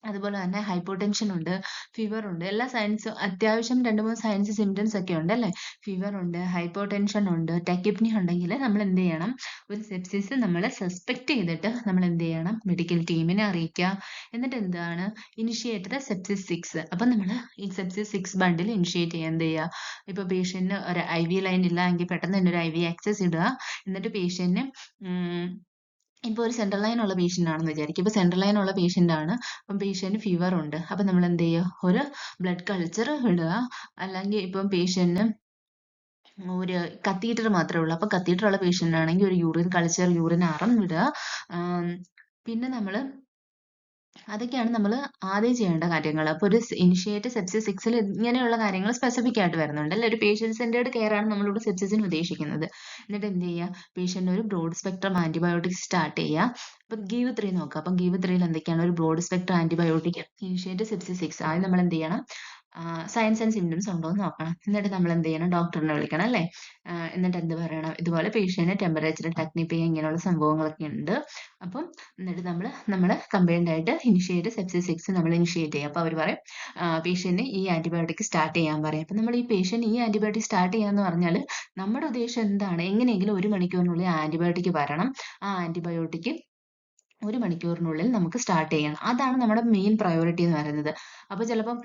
അതുപോലെ തന്നെ ഹൈപ്പോടെൻഷൻ ഉണ്ട്, ഫീവർ ഉണ്ട്. എല്ലാ സയൻസും അത്യാവശ്യം 2-3 സയൻസ് സിംറ്റംസ് ഒക്കെ ഉണ്ട് അല്ലേ? ഫീവർ ഉണ്ട്, ഹൈപ്പോടെൻഷൻ ഉണ്ട്, ടെക്കിപ്നി ഉണ്ടെങ്കിൽ നമ്മൾ എന്ത് ചെയ്യണം? ഒരു സെപ്സിസ് നമ്മൾ സസ്പെക്ട് ചെയ്തിട്ട് നമ്മൾ എന്ത് ചെയ്യണം? മെഡിക്കൽ ടീമിനെ അറിയിക്കുക. എന്നിട്ട് എന്താണ്? Initiate the sepsis 6. അപ്പം നമ്മൾ ഈ സെപ്സിസ് 6 ബണ്ടിൽ ഇനിഷ്യേറ്റ് ചെയ്യുക. എന്ത് ചെയ്യുക? ഇപ്പോൾ പേഷ്യന്റിന് ഒരു IV ലൈൻ ഇല്ല എങ്കിൽ പെട്ടെന്ന് തന്നെ ഒരു IV ആക്സസ് ഇടുക. എന്നിട്ട് പേഷ്യന്റിന് ഇപ്പോൾ ഒരു സെൻട്രൽ ലൈൻ ഉള്ള പേഷ്യൻ്റ് ആണെന്ന് വിചാരിക്കും. ഇപ്പോൾ സെൻട്രൽ ലൈൻ ഉള്ള പേഷ്യൻ്റ് ആണ്. അപ്പം പേഷ്യൻ്റ് ഫീവർ ഉണ്ട്. അപ്പം നമ്മൾ എന്ത് ചെയ്യുക? ഒരു ബ്ലഡ് കൾച്ചർ ഇടുക. അല്ലെങ്കിൽ ഇപ്പം പേഷ്യന്റിന് ഒരു കത്തീറ്റർ മാത്രമേ ഉള്ളൂ. അപ്പം കത്തീറ്റർ ഉള്ള പേഷ്യൻ്റ് ആണെങ്കിൽ ഒരു യൂറിൻ കൾച്ചർ, യൂറിൻ ആറം വിടുക. പിന്നെ നമ്മൾ അതൊക്കെയാണ് നമ്മൾ ആദ്യം ചെയ്യേണ്ട കാര്യങ്ങൾ. അപ്പോൾ ഒരു ഇനിഷ്യേറ്റ് സെപ്സിസ് 6ൽ ഇങ്ങനെയുള്ള കാര്യങ്ങൾ സ്പെസിഫിക് ആയിട്ട് വരുന്നുണ്ട് അല്ലേ? ഒരു പേഷ്യന്റ് സെന്റേർഡ് കെയർ ആണ് നമ്മളിവിടെ സെപ്സിസിന് ഉദ്ദേശിക്കുന്നത്. എന്നിട്ട് എന്ത് ചെയ്യുക? പേഷ്യന്റ് ഒരു ബ്രോഡ് സ്പെക്ട്രം ആന്റിബയോട്ടിക്സ് സ്റ്റാർട്ട് ചെയ്യുക. അപ്പം ഗീവ് 3 നോക്കുക. അപ്പം ഗീവ് 3ൽ എന്തൊക്കെയാണ്? ഒരു broad spectrum antibiotic initiate sepsis 6. ആദ്യം നമ്മൾ എന്ത് ചെയ്യണം? സയൻസ് ആൻഡ് സിംറ്റംസ് ഉണ്ടോ എന്ന് നോക്കണം. എന്നിട്ട് നമ്മൾ എന്ത് ചെയ്യണം? ഡോക്ടറിനെ വിളിക്കണം അല്ലേ? എന്നിട്ട് എന്ത് പറയണം? ഇതുപോലെ പേഷ്യന്റ് ടെമ്പറേച്ചർ, ടെക്നിപ്പിയ ഇങ്ങനെയുള്ള സംഭവങ്ങളൊക്കെ ഉണ്ട്. അപ്പം എന്നിട്ട് നമ്മൾ കമ്പൈൻഡ് ആയിട്ട് ഇനിഷ്യേറ്റ് സെപ്സിസ് 6 നമ്മൾ ഇനിഷ്യേറ്റ് ചെയ്യും. അപ്പോൾ അവർ പറയും പേഷ്യന്റിന് ഈ ആന്റിബയോട്ടിക് സ്റ്റാർട്ട് ചെയ്യാൻ പറയും. അപ്പം നമ്മൾ ഈ പേഷ്യന്റ് ഈ ആന്റിബയോട്ടിക് സ്റ്റാർട്ട് ചെയ്യാന്ന് പറഞ്ഞാൽ നമ്മുടെ ഉദ്ദേശം എന്താണ്? എങ്ങനെയെങ്കിലും 1 മണിക്കൂറിനുള്ളിൽ ആന്റിബയോട്ടിക് വരണം. ആ ആന്റിബയോട്ടിക് 1 മണിക്കൂറിനുള്ളിൽ നമുക്ക് സ്റ്റാർട്ട് ചെയ്യണം. അതാണ് നമ്മുടെ മെയിൻ പ്രയോറിറ്റി എന്ന് പറയുന്നത്. അപ്പോൾ ചിലപ്പം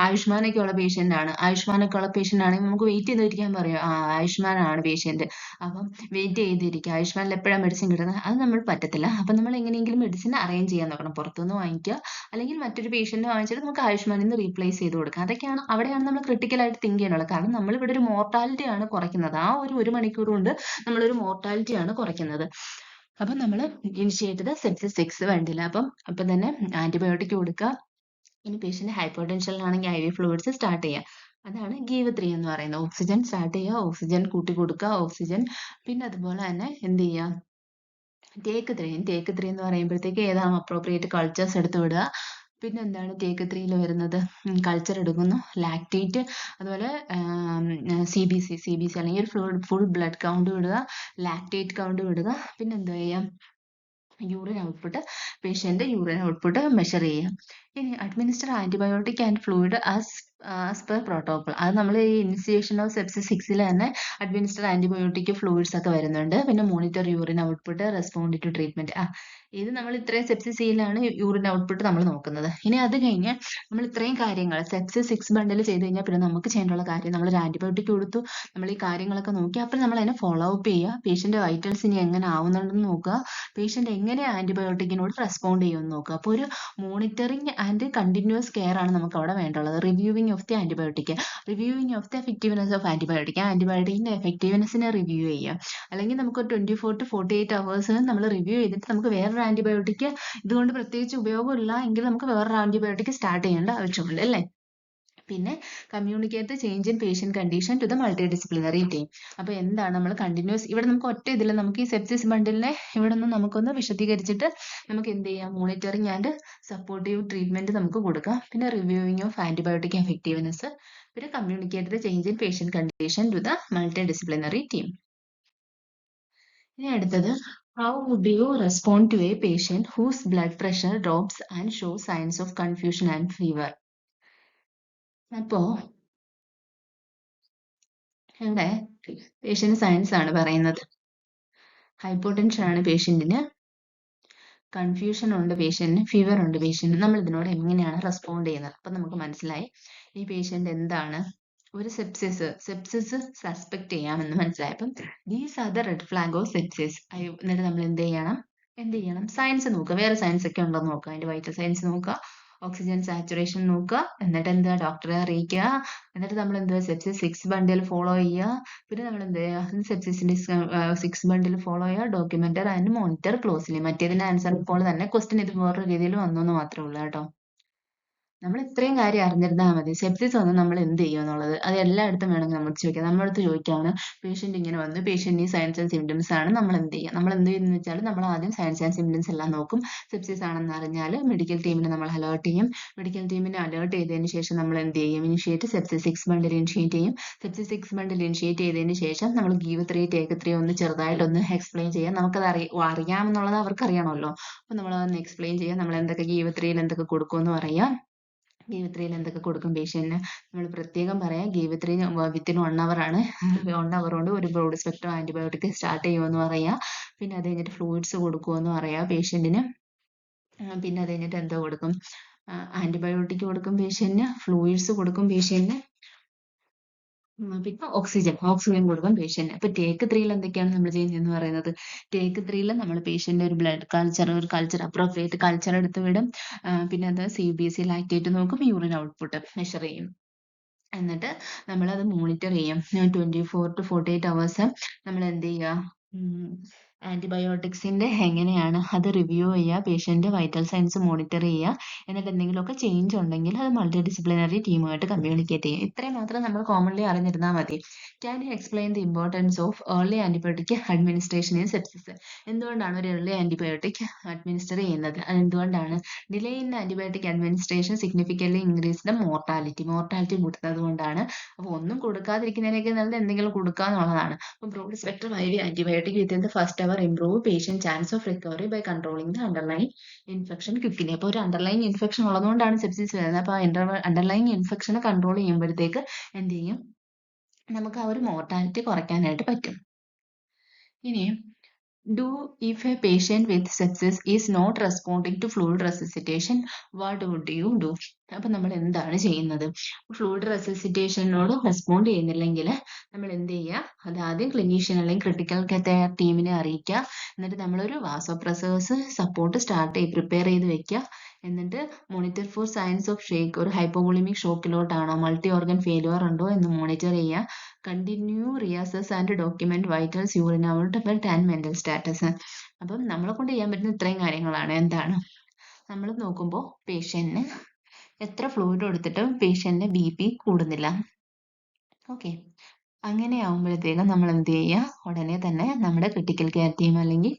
ആയുഷ്മാനൊക്കെ ഉള്ള പേഷ്യൻ്റ് ആണ്. ആയുഷ്മാനൊക്കെ ഉള്ള പേഷ്യൻ്റ് ആണെങ്കിൽ നമുക്ക് വെയിറ്റ് ചെയ്തിരിക്കാൻ പറയും. ആയുഷ്മാനാണ് പേഷ്യൻ്റ്. അപ്പം വെയിറ്റ് ചെയ്തിരിക്കുക. ആയുഷ്മാനിൽ എപ്പോഴാണ് മെഡിസിൻ കിട്ടുന്നത്? അത് നമ്മൾ പറ്റത്തില്ല. അപ്പം നമ്മൾ എങ്ങനെയെങ്കിലും മെഡിസിൻ അറേഞ്ച് ചെയ്യാൻ നോക്കണം. പുറത്തുനിന്ന് വാങ്ങിക്കുക, അല്ലെങ്കിൽ മറ്റൊരു പേഷ്യൻ്റ് വാങ്ങിച്ചിട്ട് നമുക്ക് ആയുഷ്മാനിൽ നിന്ന് റീപ്ലേസ് ചെയ്ത് കൊടുക്കുക. അതൊക്കെയാണ് അവിടെയാണ് നമ്മൾ ക്രിട്ടിക്കലായിട്ട് തിങ്ക് ചെയ്യാനുള്ളത്. കാരണം നമ്മളിവിടെ ഒരു മോർട്ടാലിറ്റി ആണ് കുറയ്ക്കുന്നത്. ആ ഒരു മണിക്കൂർ കൊണ്ട് നമ്മളൊരു മോർട്ടാലിറ്റി ആണ് കുറയ്ക്കുന്നത്. അപ്പം നമ്മൾ ഇനിഷ്യേറ്റ് ചെയ്ത് സെപ്സിസ് 6 വേണ്ടില്ല. അപ്പം തന്നെ ആന്റിബയോട്ടിക് കൊടുക്കുക. ഇനി പേഷ്യന്റ് ഹൈപ്പോടെൻഷനിലാണെങ്കിൽ IV ഫ്ലൂയിഡ്സ് സ്റ്റാർട്ട് ചെയ്യുക. അതാണ് ഗീവ് 3 എന്ന് പറയുന്നത്. ഓക്സിജൻ സ്റ്റാർട്ട് ചെയ്യുക, ഓക്സിജൻ കൂട്ടി കൊടുക്കുക, ഓക്സിജൻ. പിന്നെ അതുപോലെ തന്നെ എന്ത് ചെയ്യുക? ടേക്ക് 3 എന്ന് പറയുമ്പോഴത്തേക്ക് ഏതാണ് അപ്രോപ്രിയേറ്റ് കൾച്ചേഴ്സ് എടുത്ത് വിടുക. പിന്നെ എന്താണ് ടേക്ക് 3യിൽ വരുന്നത്? കൾച്ചർ എടുക്കുന്നു, ലാക്റ്റേറ്റ്, അതുപോലെ CBC അല്ലെങ്കിൽ ഫുൾ ബ്ലഡ് കൗണ്ട് വിടുക, ലാക്റ്റേറ്റ് കൗണ്ട് വിടുക. പിന്നെ എന്ത് ചെയ്യാം? Urine output, patient urine output measure ചെയ്യുക. ഇനി administer antibiotic and fluid as per protocol. അത് നമ്മൾ ഈ ഇനിഷ്യേഷൻ ഓഫ് സെപ്സിസ് 6ൽ തന്നെ അഡ്മിനിസ്റ്റർ ആന്റിബയോട്ടിക് ഫ്ലൂയിഡ്സ് ഒക്കെ വരുന്നുണ്ട്. പിന്നെ monitor urine output, respond to treatment. ഇത് നമ്മൾ ഇത്രയും സെപ്സിസ് സിയിലാണ് യൂറിൻ ഔട്ട്പുട്ട് നമ്മൾ നോക്കുന്നത്. ഇനി അത് കഴിഞ്ഞ് നമ്മൾ ഇത്രയും കാര്യങ്ങൾ സെപ്സിസ് 6 ബണ്ടിൽ ചെയ്ത് കഴിഞ്ഞാൽ പിന്നെ നമുക്ക് ചെയ്യേണ്ടുള്ള കാര്യം, നമ്മൾ ഒരു ആന്റിബയോട്ടിക് കൊടുത്തു, നമ്മൾ ഈ കാര്യങ്ങളൊക്കെ നോക്കി, അപ്പോൾ നമ്മൾ അതിനെ ഫോളോ അപ്പ് ചെയ്യുക. പേഷ്യന്റ് വൈറ്റൽസ് ഇനി എങ്ങനെ ആവുന്നുണ്ടെന്ന് നോക്കുക. പേഷ്യന്റ് എങ്ങനെ ആന്റിബയോട്ടിക്കിനോട് റെസ്പോണ്ട് ചെയ്യുമെന്ന് നോക്കുക. അപ്പോൾ ഒരു മോണിറ്ററിങ് ആൻഡ് കണ്ടിന്യൂസ് കെയർ ആണ് നമുക്ക് അവിടെ വേണ്ടുള്ളത്. Reviewing of the antibiotic, reviewing of the effectiveness of antibiotic, ആന്റിബയോട്ടിക്കിന്റെ എഫക്റ്റീവ്നെസ്സിനെ റിവ്യൂ ചെയ്യാം. അല്ലെങ്കിൽ നമുക്ക് 24 to 48 hours നമ്മൾ റിവ്യൂ ചെയ്തിട്ട് നമുക്ക് വേറൊരു ആന്റിബയോട്ടിക് ഇതുകൊണ്ട് പ്രത്യേകിച്ച് ഉപയോഗമില്ല എങ്കിൽ നമുക്ക് വേറൊരു ആന്റിബയോട്ടിക് സ്റ്റാർട്ട് ചെയ്യേണ്ട ആവശ്യമുണ്ട് അല്ലേ? പിന്നെ communicate change in patient condition to the multidisciplinary team. അപ്പോൾ എന്താണ് നമ്മൾ കണ്ടിന്യൂസ്, ഇവിടെ നമുക്ക് ഒറ്റ ഇതിൽ നമുക്ക് ഈ സെപ്സിസ് ബണ്ടിലിനെ ഇവിടെ നിന്ന് നമുക്കൊന്ന് വിശദീകരിച്ചിട്ട് നമുക്ക് എന്ത് ചെയ്യാം? മോണിറ്ററിങ് ആൻഡ് സപ്പോർട്ടീവ് ട്രീറ്റ്മെന്റ് നമുക്ക് കൊടുക്കാം. പിന്നെ റിവ്യൂവിങ് ഓഫ് ആന്റിബയോട്ടിക് എഫക്റ്റീവ്നെസ്, പിന്നെ communicate change in patient condition to the multidisciplinary team. ഇനി അടുത്തത്, how would you respond to a patient whose blood pressure drops and shows signs of confusion and fever? അപ്പോ ഇവിടെ പേഷ്യന്റ് സയൻസ് ആണ് പറയുന്നത്. ഹൈപ്പോടെൻഷൻ ആണ് പേഷ്യന്റിന്, കൺഫ്യൂഷൻ ഉണ്ട് പേഷ്യന്റിന്, ഫീവർ ഉണ്ട് പേഷ്യന്റിന്. നമ്മൾ ഇതിനോട് എങ്ങനെയാണ് റെസ്പോണ്ട് ചെയ്യുന്നത്? അപ്പം നമുക്ക് മനസ്സിലായി ഈ പേഷ്യന്റ് എന്താണ്, ഒരു സെപ്സിസ് സസ്പെക്ട് ചെയ്യാമെന്ന് മനസ്സിലായി. അപ്പം these are the red flag off sepsis. എന്നിട്ട് നമ്മൾ എന്ത് ചെയ്യണം? സയൻസ് നോക്കുക, വേറെ സയൻസ് ഒക്കെ ഉണ്ടോ എന്ന് നോക്കുക. അതിന്റെ വൈറ്റൽ സയൻസ് നോക്കുക, ഓക്സിജൻ സാച്ചുറേഷൻ നോക്കുക, എന്നിട്ട് എന്താ ഡോക്ടറെ അറിയിക്കുക. എന്നിട്ട് നമ്മൾ എന്തുവാ സെപ്സിസ് 6 ബണ്ടിൽ ഫോളോ ചെയ്യുക. പിന്നെ നമ്മൾ എന്ത് ചെയ്യുക? സെപ്സിസിന്റെ 6 ബണ്ടിൽ ഫോളോ ചെയ്യുക, ഡോക്യുമെന്റർ ആൻഡ് മോണിറ്റർ ക്ലോസ്ലി. മറ്റേതിന്റെ ആൻസർ പോലെ തന്നെ ക്വസ്റ്റ്യൻ ഇത് വേറൊരു രീതിയിൽ വന്നു എന്ന് മാത്രമേ ഉള്ളൂ കേട്ടോ. നമ്മൾ ഇത്രയും കാര്യം അറിഞ്ഞിരുന്നാൽ മതി. സെപ്സിസ് വന്നാൽ നമ്മൾ എന്ത് ചെയ്യും എന്നുള്ളത്. അത് എല്ലായിടത്തും വേണമെങ്കിൽ നമ്മൾ ചോദിക്കാം. നമ്മുടെ അടുത്ത് ചോദിക്കാവുന്ന പേഷ്യന്റ് ഇങ്ങനെ വന്നു, പേഷ്യന്റ് ഈ സയൻസ് ആൻഡ് സിംറ്റംസ് ആണ്, നമ്മൾ എന്ത് ചെയ്യുക? നമ്മൾ എന്ത് ചെയ്യുന്നു വെച്ചാൽ നമ്മൾ ആദ്യം സയൻസ് ആൻഡ് സിംറ്റംസ് എല്ലാം നോക്കും. സെപ്സിസ് ആണെന്ന് അറിഞ്ഞാൽ മെഡിക്കൽ ടീമിനെ നമ്മൾ അലേർട്ട് ചെയ്യും. മെഡിക്കൽ ടീമിനെ അലേർട്ട് ചെയ്തതിന് ശേഷം നമ്മൾ എന്ത് ചെയ്യും? ഇനിഷ്യേറ്റ് സെപ്സിസ് 6 മന്തിൽ ഇനിഷ്യേറ്റ് ചെയ്യും. സെപ്സിസ് 6 മന്തിൽ ഇനിഷ്യേറ്റ് ചെയ്തതിന് ശേഷം നമ്മൾ ഗീവ് 3 ടേക്ക് 3 ഒന്ന് ചെറുതായിട്ടൊന്ന് എക്സ്പ്ലെയിൻ ചെയ്യാം. നമുക്കത് അറിയാമെന്നുള്ളത് അവർക്ക് അറിയണമല്ലോ. അപ്പോൾ നമ്മൾ അതൊന്ന് എക്സ്പ്ലെയിൻ ചെയ്യാം. നമ്മൾ എന്തൊക്കെ ഗീവ് 3യിൽ എന്തൊക്കെ കൊടുക്കുമെന്ന് പറയാം. ഗീവ് 3യിൽ എന്തൊക്കെ കൊടുക്കും പേഷ്യന്റിന് നമ്മൾ പ്രത്യേകം പറയാം. ഗീവ് 3 വിത്തിൻ 1 അവർ ആണ്. 1 അവർ കൊണ്ട് ഒരു ബ്രോഡ് സ്പെക്ട്രം ആന്റിബയോട്ടിക് സ്റ്റാർട്ട് ചെയ്യുമെന്ന് പറയാം. പിന്നെ അത് കഴിഞ്ഞിട്ട് ഫ്ലൂയിഡ്സ് കൊടുക്കുമെന്ന് പറയാം പേഷ്യന്റിന്. പിന്നെ അത് കഴിഞ്ഞിട്ട് എന്തോ കൊടുക്കും? ആന്റിബയോട്ടിക് കൊടുക്കും പേഷ്യന്റിന്, ഫ്ലൂയിഡ്സ് കൊടുക്കും പേഷ്യന്റിന്, പിന്നെ ഓക്സിജൻ കൊടുക്കും പേഷ്യന്റിന്. അപ്പൊ ടേക്ക് 3യിൽ എന്തൊക്കെയാണ് നമ്മൾ ചെയ്യുന്നതെന്ന് പറയുന്നത്? ടേക്ക് 3യിൽ നമ്മൾ പേഷ്യന്റിന്റെ ഒരു ബ്ലഡ് കൾച്ചർ, ഒരു കൾച്ചർ അപ്രോപ്രിയേറ്റ് കൾച്ചർ എടുത്ത് വിടും. പിന്നെ അത് CBC ലാക്റ്റേറ്റ് നോക്കും, യൂറിൻ ഔട്ട്പുട്ട് മെഷർ ചെയ്യും. എന്നിട്ട് നമ്മളത് മോണിറ്റർ ചെയ്യും. 24 to 48 hours നമ്മൾ എന്ത് ചെയ്യുക? ആന്റിബയോട്ടിക്സിന്റെ എങ്ങനെയാണ് അത് റിവ്യൂ ചെയ്യുക, പേഷ്യന്റ് വൈറ്റൽ സൈൻസ് മോണിറ്റർ ചെയ്യുക. എന്നിട്ട് എന്തെങ്കിലുമൊക്കെ ചേഞ്ച് ഉണ്ടെങ്കിൽ അത് മൾട്ടി ഡിസിപ്ലിനറി ടീമുമായിട്ട് കമ്മ്യൂണിക്കേറ്റ് ചെയ്യും. ഇത്രയും മാത്രം നമ്മൾ കോമൺലി അറിഞ്ഞിരുന്നാൽ മതി. Can you explain the importance of early antibiotic administration in sepsis? എന്തുകൊണ്ടാണ് ഒരു ഏർലി ആന്റിബയോട്ടിക് അഡ്മിനിസ്റ്റർ ചെയ്യുന്നത്? അതെന്തുകൊണ്ടാണ്? Delay in antibiotic administration significantly increase the mortality കൂട്ടുന്നത് കൊണ്ടാണ്. അപ്പോൾ ഒന്നും കൊടുക്കാതിരിക്കുന്നതിനേക്കാൾ നല്ലത് എന്തെങ്കിലും കൊടുക്കുക എന്നുള്ളതാണ്. അപ്പോൾ broad spectrum IV antibiotic within the first hour improve patient chance of recovery by controlling the underlying infection quickly. അപ്പോൾ ഒരു അണ്ടർലൈൻ ഇൻഫെക്ഷൻ ഉള്ളതുകൊണ്ടാണ് സെപ്സിസ് വരുന്നത്. അപ്പോൾ അണ്ടർലൈൻ ഇൻഫെക്ഷനെ കൺട്രോൾ ചെയ്യുമ്പോഴത്തേക്ക് എന്ത് ചെയ്യും? നമുക്ക് ആ ഒരു മോർട്ടാലിറ്റി കുറയ്ക്കാനായിട്ട് പറ്റും. ഇനി if a patient with sepsis is not responding to fluid resuscitation, what would you do? അപ്പൊ നമ്മൾ എന്താണ് ചെയ്യുന്നത്? ഫ്ലൂയിഡ് റെസിസിറ്റേഷനോട് റെസ്പോണ്ട് ചെയ്യുന്നില്ലെങ്കിൽ നമ്മൾ എന്ത് ചെയ്യുക? അത് ആദ്യം ക്ലിനീഷ്യൻ അല്ലെങ്കിൽ ക്രിട്ടിക്കൽ കെയർ ടീമിനെ അറിയിക്കുക. എന്നിട്ട് നമ്മളൊരു വാസോപ്രസേഴ്സ് സപ്പോർട്ട് പ്രിപ്പയർ ചെയ്ത് വെക്കുക. എന്നിട്ട് monitor for signs of shock, ഒരു ഹൈപ്പോവോളിമിക് ഷോക്കിലോട്ടാണോ, മൾട്ടി ഓർഗൻ ഫെയിലുവർ ഉണ്ടോ എന്ന് മോണിറ്റർ ചെയ്യുക. Continue reassess and document vitals, urine output and mental status. അപ്പം നമ്മളെ കൊണ്ട് ചെയ്യാൻ പറ്റുന്ന ഇത്രയും കാര്യങ്ങളാണ്. എന്താണ്? നമ്മൾ നോക്കുമ്പോൾ പേഷ്യന്റിന് എത്ര ഫ്ലൂയിഡ് കൊടുത്തിട്ടും പേഷ്യന്റിന് BP കൂടുന്നില്ല. ഓക്കെ, അങ്ങനെ ആവുമ്പോഴത്തേക്കും നമ്മൾ എന്ത് ചെയ്യുക? ഉടനെ തന്നെ നമ്മുടെ ക്രിട്ടിക്കൽ കെയർ ടീം അല്ലെങ്കിൽ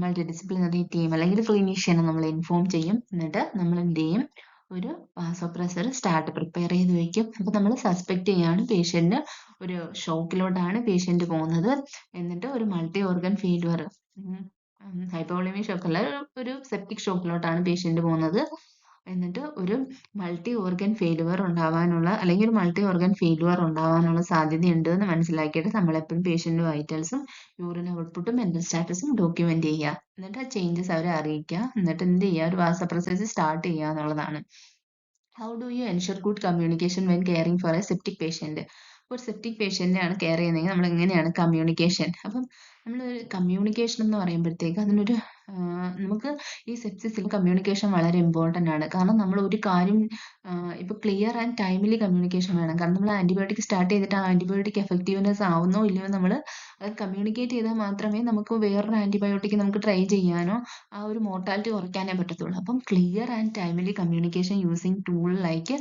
മൾട്ടി ഡിസിപ്ലിനറി ടീം അല്ലെങ്കിൽ ക്ലിനീഷ്യനെ നമ്മൾ ഇൻഫോം ചെയ്യും. എന്നിട്ട് നമ്മൾ എന്ത് ചെയ്യും? ഒരു വാസോപ്രസർ പ്രിപ്പയർ ചെയ്ത് വെക്കും. അപ്പോൾ നമ്മൾ സസ്പെക്ട് ചെയ്യാണ് പേഷ്യന്റിന് ഒരു ഷോക്കിലോട്ടാണ് പേഷ്യന്റ് പോകുന്നത്. എന്നിട്ട് ഒരു മൾട്ടി ഓർഗൻ ഫെയിലുവർ, ഹൈപ്പോവോളിമിക് ഷോക്ക് അല്ല, ഒരു സെപ്റ്റിക് ഷോക്കിലോട്ടാണ് പേഷ്യന്റ് പോകുന്നത്. എന്നിട്ട് ഒരു മൾട്ടി ഓർഗൻ ഫെയിലുവർ ഉണ്ടാവാനുള്ള അല്ലെങ്കിൽ ഒരു മൾട്ടി ഓർഗൻ ഫെയിലുവർ ഉണ്ടാവാനുള്ള സാധ്യതയുണ്ട് എന്ന് മനസ്സിലാക്കിയിട്ട് നമ്മളെപ്പോഴും പേഷ്യന്റ് വൈറ്റൽസും യൂറിൻ ഔട്ട്പുട്ടും മെന്റൽ സ്റ്റാറ്റസും ഡോക്യുമെന്റ് ചെയ്യുക. എന്നിട്ട് ആ ചേഞ്ചസ് അവരെ അറിയിക്കുക. എന്നിട്ട് എന്ത് ചെയ്യുക? ഒരു വാസപ്രസസ് സ്റ്റാർട്ട് ചെയ്യുക എന്നുള്ളതാണ്. How do U ensure good communication when caring four A septic patient? ഒരു സെപ്റ്റിക് പേഷ്യന്റിനെയാണ് കെയർ ചെയ്യുന്നതെങ്കിൽ നമ്മൾ എങ്ങനെയാണ് കമ്മ്യൂണിക്കേഷൻ? അപ്പം നമ്മൾ കമ്മ്യൂണിക്കേഷൻ എന്ന് പറയുമ്പോഴത്തേക്ക് അതിനൊരു നമുക്ക് ഈ സെപ്സിസിൽ കമ്മ്യൂണിക്കേഷൻ വളരെ ഇമ്പോർട്ടൻ്റ് ആണ്. കാരണം നമ്മൾ ഒരു കാര്യം ഇപ്പോൾ ക്ലിയർ ആൻഡ് ടൈംലി കമ്മ്യൂണിക്കേഷൻ വേണം. കാരണം നമ്മൾ ആന്റിബയോട്ടിക് സ്റ്റാർട്ട് ചെയ്തിട്ട് ആ ആന്റിബയോട്ടിക് എഫക്റ്റീവ്നെസ് ആവുന്നോ ഇല്ലയോ നമ്മൾ അത് കമ്മ്യൂണിക്കേറ്റ് ചെയ്താൽ മാത്രമേ നമുക്ക് വേറൊരു ആന്റിബയോട്ടിക് നമുക്ക് ട്രൈ ചെയ്യാനോ ആ ഒരു മോർട്ടാലിറ്റി കുറയ്ക്കാനേ പറ്റത്തുള്ളൂ. അപ്പം clear and timely communication using tool like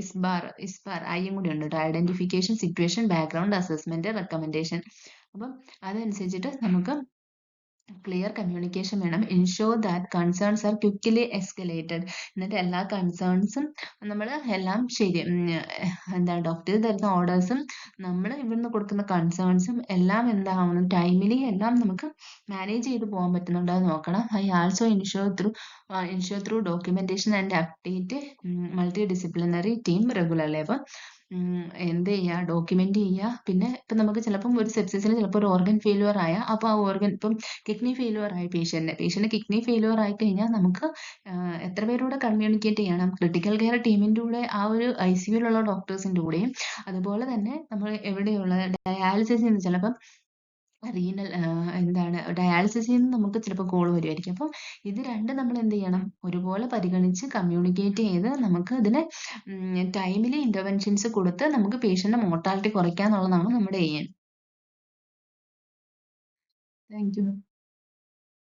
ISBAR ഐയും കൂടി ഉണ്ട് കേട്ടോ. Identification, situation, background assessment, recommendation. അപ്പം അതനുസരിച്ചിട്ട് നമുക്ക് ക്ലിയർ കമ്മ്യൂണിക്കേഷൻ വേണം. Ensure that concerns are quickly escalated. എന്നിട്ട് എല്ലാ കൺസേൺസും നമ്മൾ എല്ലാം ശരി എന്താണ് ഡോക്ടർ തരുന്ന ഓർഡേഴ്സും നമ്മൾ ഇവിടുന്ന് കൊടുക്കുന്ന കൺസേൺസും എല്ലാം എന്താവണം? ടൈമിലി എല്ലാം നമുക്ക് മാനേജ് ചെയ്ത് പോകാൻ പറ്റുന്നുണ്ടോ എന്ന് നോക്കണം. I also insure through documentation and update multi disciplinary team regularly. അപ്പം എന്ത് ചെയ്യുക? ഡോക്യുമെന്റ് ചെയ്യുക. പിന്നെ ഇപ്പം നമുക്ക് ചിലപ്പം ഒരു സെപ്സിസിന് ചിലപ്പോൾ ഒരു ഓർഗൻ ഫെയിലുവർ ആയ, അപ്പോൾ ആ ഓർഗൻ ഇപ്പം കിഡ്നി ഫെയിലുവർ ആയി പേഷ്യന്റ് കിഡ്നി ഫെയിലുവർ ആയി കഴിഞ്ഞാൽ നമുക്ക് എത്ര പേരോട് കമ്മ്യൂണിക്കേറ്റ് ചെയ്യണം? ക്രിട്ടിക്കൽ കെയർ ടീമിൻ്റെ കൂടെ, ആ ഒരു ICUലുള്ള ഡോക്ടേഴ്സിൻ്റെ കൂടെയും, അതുപോലെ തന്നെ നമ്മൾ എവിടെയുള്ള ഡയാലിസിസിൽ നിന്ന് ചിലപ്പം ഡയാലിസിസിൽ നിന്ന് നമുക്ക് ചിലപ്പോൾ കോൾ വരുമായിരിക്കും. അപ്പം ഇത് രണ്ടും നമ്മൾ എന്ത് ചെയ്യണം? ഒരുപോലെ പരിഗണിച്ച് കമ്മ്യൂണിക്കേറ്റ് ചെയ്ത് നമുക്ക് ഇതിനെ ടൈമിലി ഇന്റർവെൻഷൻസ് കൊടുത്ത് നമുക്ക് പേഷ്യന്റെ മോർട്ടാലിറ്റി കുറയ്ക്കുക എന്നുള്ളതാണ് നമ്മുടെ എയിം. Thank you.